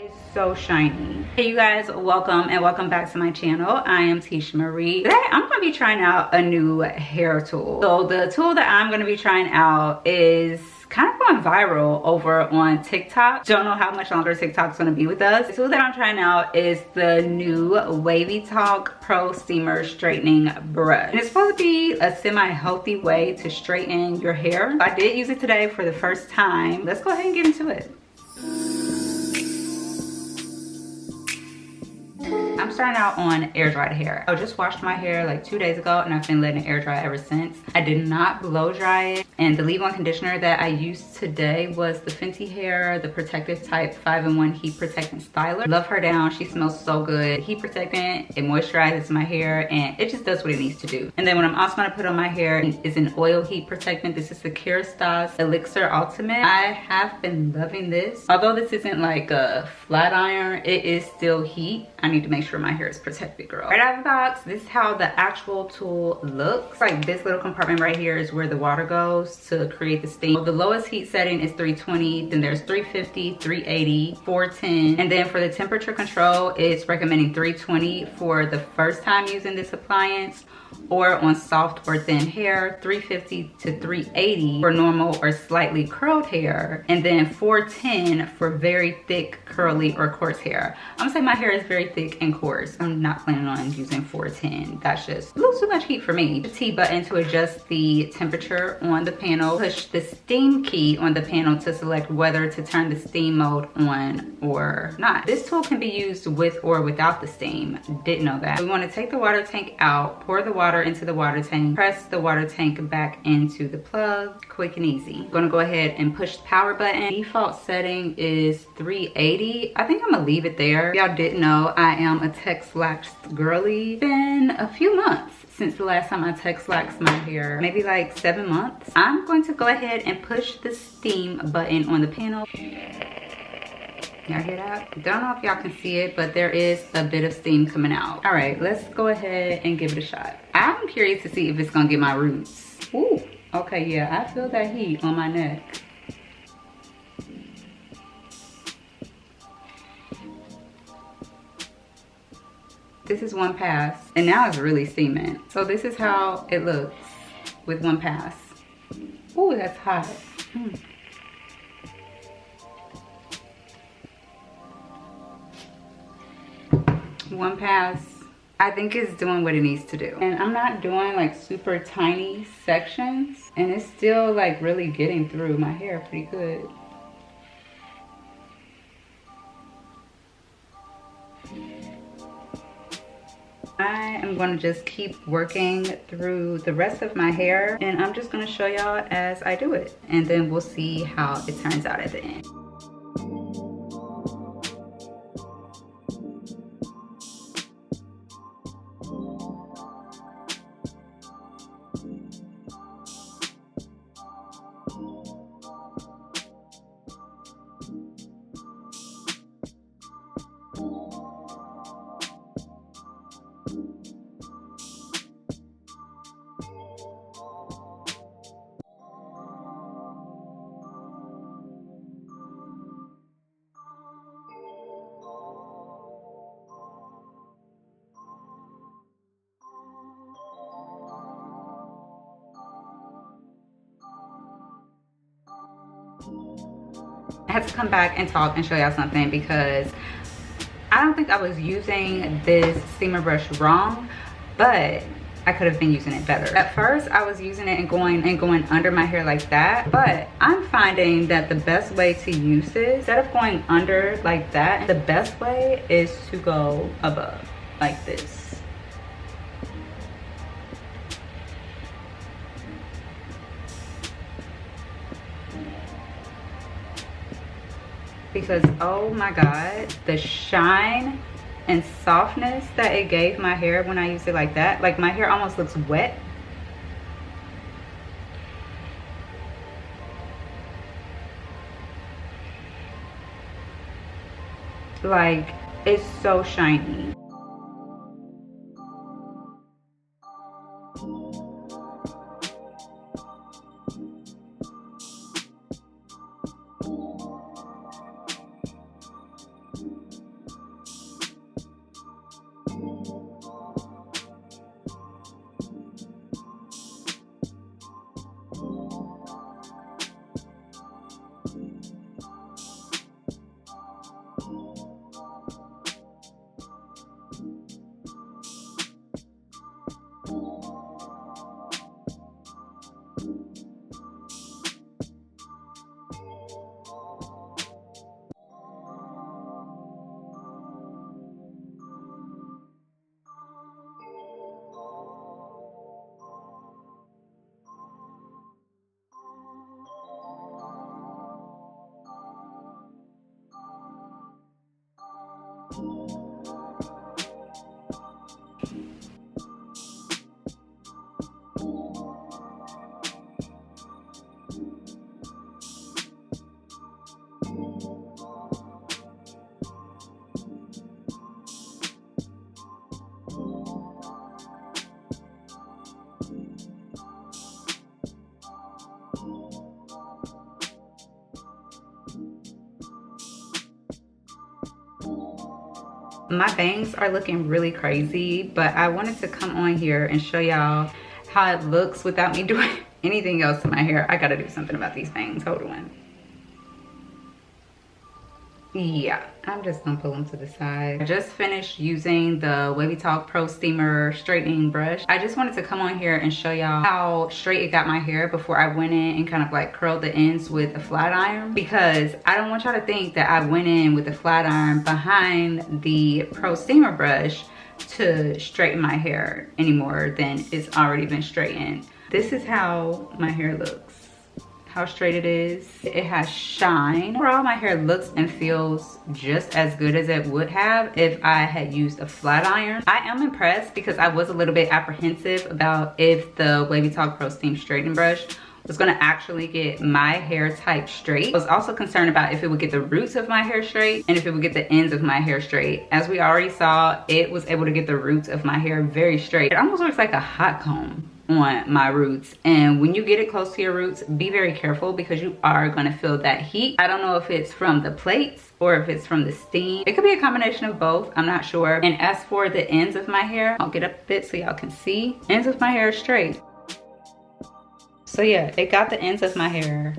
It's so shiny. Hey you guys, welcome back to my channel. I am iteshamarie. Today I'm going to be trying out a new hair tool. So the tool that I'm going to be trying out is kind of going viral over on TikTok. Don't know how much longer TikTok's going to be with us. The tool that I'm trying out is the new WavyTalk Pro Steamer Straightening Brush. And it's supposed to be a semi-healthy way to straighten your hair. I did use it today for the first time. Let's go ahead and get into it. I'm starting out on air dried hair. I just washed my hair like 2 days ago and I've been letting it air dry ever since. I did not blow dry it, and the leave-on conditioner that I used today was the Fenty Hair, the Protective Type 5-in-1 Heat Protectant Styler. Love her down, she smells so good. Heat protectant, it moisturizes my hair and it just does what it needs to do. And then what I'm also gonna put on my hair is an oil heat protectant. This is the Coarse Elixir Ultimate. I have been loving this. Although this isn't like a flat iron, it is still heat. I need to make sure my hair is protected, girl. Right out of the box, this is how the actual tool looks. Like this little compartment right here is where the water goes to create the steam. The lowest heat setting is 320, then there's 350, 380, 410, and then for the temperature control, it's recommending 320 for the first time using this appliance, or on soft or thin hair, 350 to 380 for normal or slightly curled hair, and then 410 for very thick, curly, or coarse hair. I'm gonna say my hair is very thick and coarse. I'm not planning on using 410. That's just a little too much heat for me. The T button to adjust the temperature on the panel. Push the steam key on the panel to select whether to turn the steam mode on or not. This tool can be used with or without the steam. Didn't know that. We want to take the water tank out, pour the water into the water tank, press the water tank back into the plug. Quick and easy. I'm gonna go ahead and push the power button. Default setting is 380. I think I'm gonna leave it there. Y'all didn't know I am a Text-laxed girly. Been a few months since the last time I Text-laxed my hair, maybe like 7 months. I'm going to go ahead and push the steam button on the panel. Y'all hear that? Don't know if y'all can see it, but there is a bit of steam coming out. All right, let's go ahead and give it a shot. I'm curious to see if it's gonna get my roots. Ooh, okay, yeah, I feel that heat on my neck. This is one pass, and now it's really steaming. So this is how it looks with one pass. Ooh, that's hot. One pass, I think it's doing what it needs to do. And I'm not doing like super tiny sections, and it's still like really getting through my hair pretty good. I am going to just keep working through the rest of my hair, and I'm just going to show y'all as I do it, and then we'll see how it turns out at the end. I had to come back and talk and show y'all something because I don't think I was using this steamer brush wrong, but I could have been using it better. At first, I was using it and going under my hair like that, but I'm finding that the best way to use this, instead of going under like that, the best way is to go above like this. Because oh my god, the shine and softness that it gave my hair when I used it like that, like my hair almost looks wet. Like, it's so shiny. My bangs are looking really crazy, but I wanted to come on here and show y'all how it looks without me doing anything else to my hair. I gotta do something about these bangs. Hold on. Yeah, I'm just gonna pull them to the side. I just finished using the WavyTalk Pro Steamer straightening brush. I just wanted to come on here and show y'all how straight it got my hair before I went in and kind of like curled the ends with a flat iron, because I don't want y'all to think that I went in with a flat iron behind the Pro Steamer brush to straighten my hair any more than it's already been straightened. This is how my hair looks. How straight it is. It has shine. Overall, my hair looks and feels just as good as it would have if I had used a flat iron. I am impressed because I was a little bit apprehensive about if the WavyTalk Pro Steam Straightening Brush was gonna actually get my hair type straight. I was also concerned about if it would get the roots of my hair straight and if it would get the ends of my hair straight. As we already saw, it was able to get the roots of my hair very straight. It almost looks like a hot comb on my roots, and when you get it close to your roots, be very careful because you are going to feel that heat. I don't know if it's from the plates or if it's from the steam. It could be a combination of both, I'm not sure. And as for the ends of my hair, I'll get up a bit so y'all can see. Ends of my hair straight. So yeah, it got the ends of my hair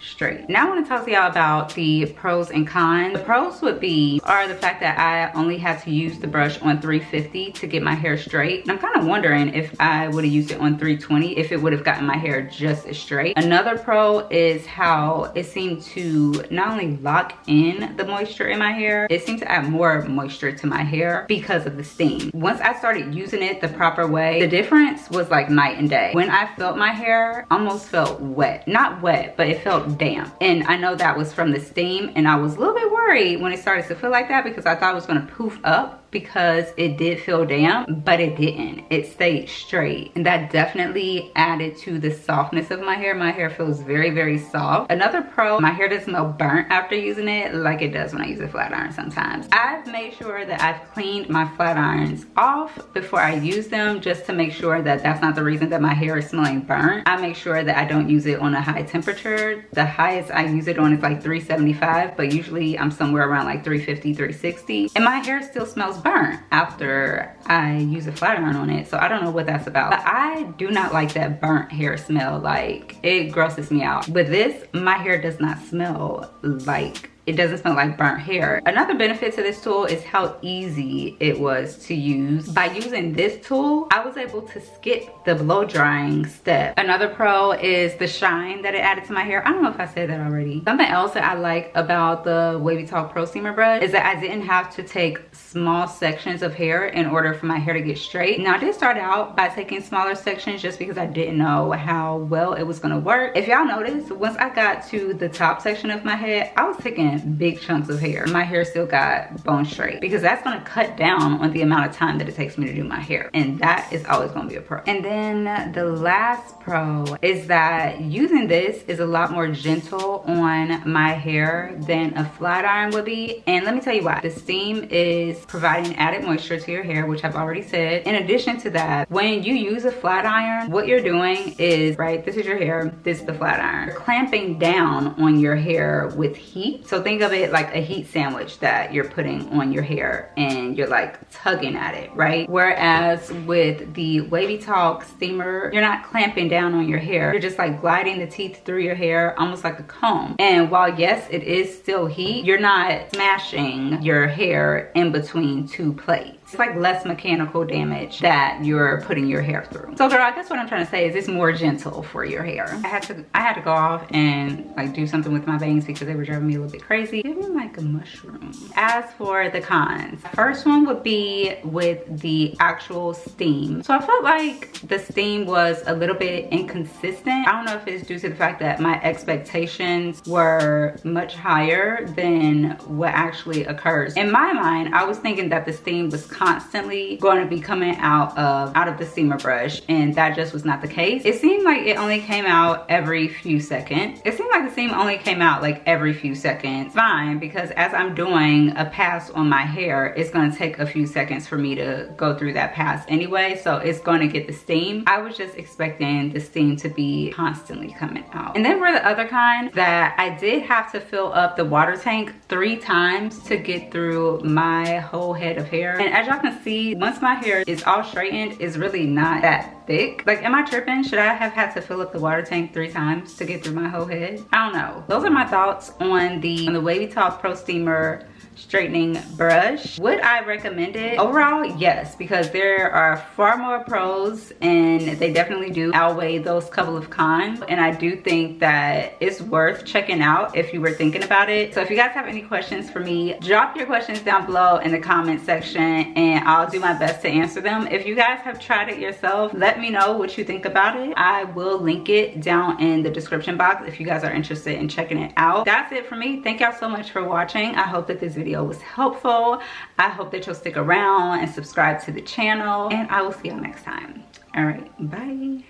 straight. Now I want to talk to y'all about the pros and cons. The pros would be the fact that I only had to use the brush on 350 to get my hair straight. And I'm kind of wondering if I would have used it on 320 if it would have gotten my hair just as straight. Another pro is how it seemed to not only lock in the moisture in my hair, it seemed to add more moisture to my hair because of the steam. Once I started using it the proper way, the difference was like night and day. When I felt my hair, almost felt wet. Not wet, but it felt damp. And I know that was from the steam, and I was a little bit worried when it started to feel like that because I thought it was going to poof up because it did feel damp, but it didn't. It stayed straight, and that definitely added to the softness of my hair. My hair feels very, very soft. Another pro, my hair doesn't smell burnt after using it like it does when I use a flat iron sometimes. I've made sure that I've cleaned my flat irons off before I use them just to make sure that that's not the reason that my hair is smelling burnt. I make sure that I don't use it on a high temperature. The highest I use it on is like 375, but usually I'm somewhere around like 350, 360, and my hair still smells burnt after I use a flat iron on it. So I don't know what that's about, but I do not like that burnt hair smell. Like, it grosses me out. With this, my hair does not smell like, it doesn't smell like burnt hair. Another benefit to this tool is how easy it was to use. By using this tool, I was able to skip the blow drying step. Another pro is the shine that it added to my hair. I don't know if I said that already. Something else that I like about the WavyTalk Pro Steamer brush is that I didn't have to take small sections of hair in order for my hair to get straight. Now I did start out by taking smaller sections just because I didn't know how well it was gonna work. If y'all notice, once I got to the top section of my head, I was taking big chunks of hair. My hair still got bone straight because that's gonna cut down on the amount of time that it takes me to do my hair, and that is always gonna be a pro. And then the last pro is that using this is a lot more gentle on my hair than a flat iron would be, and let me tell you why. The steam is providing added moisture to your hair, which I've already said. In addition to that, when you use a flat iron, what you're doing is, right, this is your hair, this is the flat iron. You're clamping down on your hair with heat so think of it like a heat sandwich that you're putting on your hair and you're like tugging at it, right? Whereas with the WavyTalk Steamer, you're not clamping down on your hair. You're just like gliding the teeth through your hair almost like a comb. And while yes, it is still heat, you're not smashing your hair in between two plates. It's like less mechanical damage that you're putting your hair through. So girl, I guess what I'm trying to say is it's more gentle for your hair. I had to go off and like do something with my bangs because they were driving me a little bit crazy. Give me like a mushroom. As for the cons, first one would be with the actual steam. So I felt like the steam was a little bit inconsistent. I don't know if it's due to the fact that my expectations were much higher than what actually occurs. In my mind, I was thinking that the steam was constantly going to be coming out of the steamer brush, and that just was not the case. It seemed like it only came out every few seconds. It seemed like the steam only came out like every few seconds. Fine, because as I'm doing a pass on my hair, it's going to take a few seconds for me to go through that pass anyway, so it's going to get the steam. I was just expecting the steam to be constantly coming out. And then for the other kind, that I did have to fill up the water tank 3 times to get through my whole head of hair. And as y'all can see, once my hair is all straightened, it's really not that thick. Like, am I tripping? Should I have had to fill up the water tank 3 times to get through my whole head? I don't know. Those are my thoughts on the WavyTalk Pro Steamer straightening brush. Would I recommend it? Overall, yes, because there are far more pros and they definitely do outweigh those couple of cons. And I do think that it's worth checking out if you were thinking about it. So if you guys have any questions for me, drop your questions down below in the comment section and I'll do my best to answer them. If you guys have tried it yourself, let me know what you think about it. I will link it down in the description box if you guys are interested in checking it out. That's it for me. Thank y'all so much for watching. I hope that this video was helpful. I hope that you'll stick around and subscribe to the channel, and I will see y'all next time. All right, bye.